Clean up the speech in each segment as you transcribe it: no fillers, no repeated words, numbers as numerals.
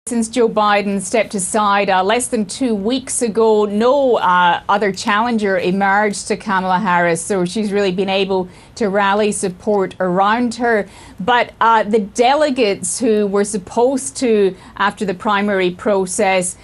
Since Joe Biden stepped aside less than 2 weeks ago, no other challenger emerged to Kamala Harris, so she's really been able to rally support around her. But the delegates who were supposed to, after the primary process,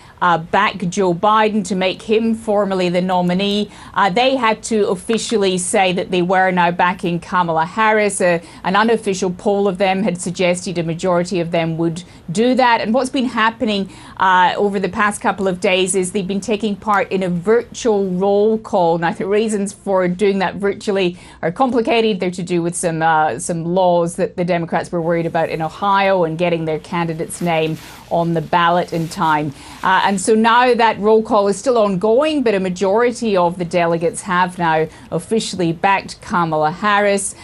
back Joe Biden to make him formally the nominee, they had to officially say that they were now backing Kamala Harris. An unofficial poll of them had suggested a majority of them would do that. And what's been happening over the past couple of days is they've been taking part in a virtual roll call. Now, the reasons for doing that virtually are complicated. They're to do with some laws that the Democrats were worried about in Ohio and getting their candidate's name on the ballot in time. And so now that roll call is still ongoing, but a majority of the delegates have now officially backed Kamala Harris.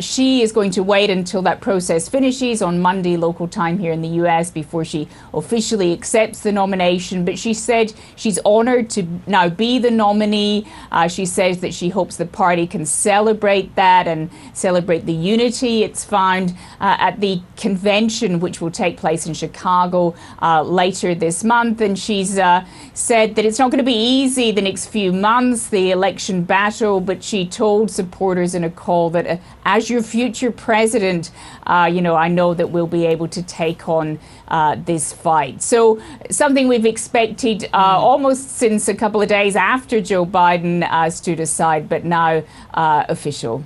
She is going to wait until that process finishes on Monday local time here in the US before she officially accepts the nomination. But she said she's honored to now be the nominee. She says that she hopes the party can celebrate that and celebrate the unity it's found at the convention, which will take place in Chicago later this month. And she's said that it's not going to be easy the next few months, the election battle, but she told supporters in a call that as your future president, I know that we'll be able to take on this fight. So something we've expected almost since a couple of days after Joe Biden stood aside, but now official.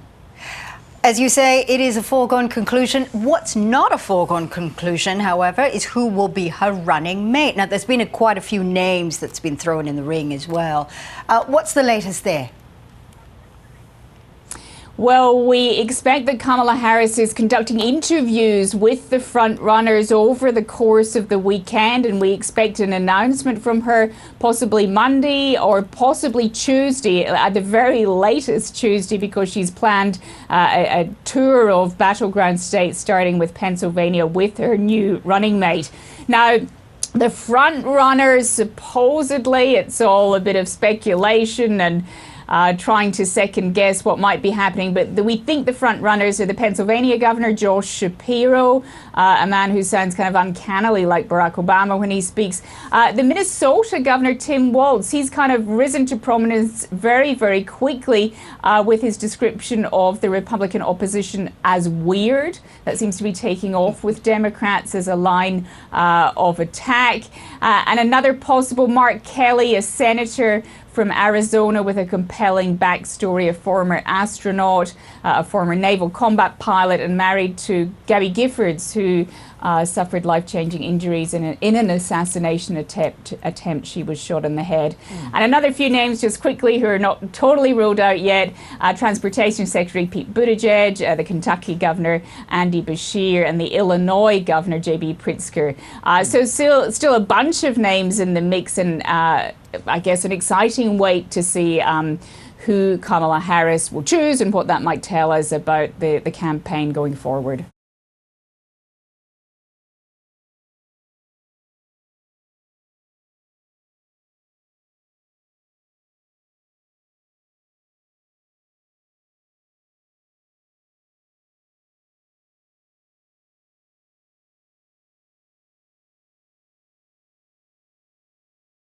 As you say, it is a foregone conclusion. What's not a foregone conclusion, however, is who will be her running mate. Now, there's been quite a few names that's been thrown in the ring as well. What's the latest there? Well, we expect that Kamala Harris is conducting interviews with the front runners over the course of the weekend, and we expect an announcement from her possibly Monday or possibly Tuesday, at the very latest Tuesday, because she's planned a tour of battleground states, starting with Pennsylvania, with her new running mate. Now, the front runners, supposedly, it's all a bit of speculation and trying to second guess what might be happening. But we think the front runners are the Pennsylvania governor, Josh Shapiro, a man who sounds kind of uncannily like Barack Obama when he speaks. The Minnesota governor, Tim Walz, he's kind of risen to prominence very, very quickly with his description of the Republican opposition as weird. That seems to be taking off with Democrats as a line of attack. And another possible, Mark Kelly, a senator from Arizona with a compelling backstory, a former astronaut, a former naval combat pilot, and married to Gabby Giffords, who suffered life-changing injuries in an assassination attempt. She was shot in the head. And another few names just quickly who are not totally ruled out yet: Transportation Secretary Pete Buttigieg, the Kentucky governor Andy Beshear, and the Illinois governor J.B. Pritzker. So still a bunch of names in the mix, and I guess an exciting wait to see who Kamala Harris will choose and what that might tell us about the campaign going forward.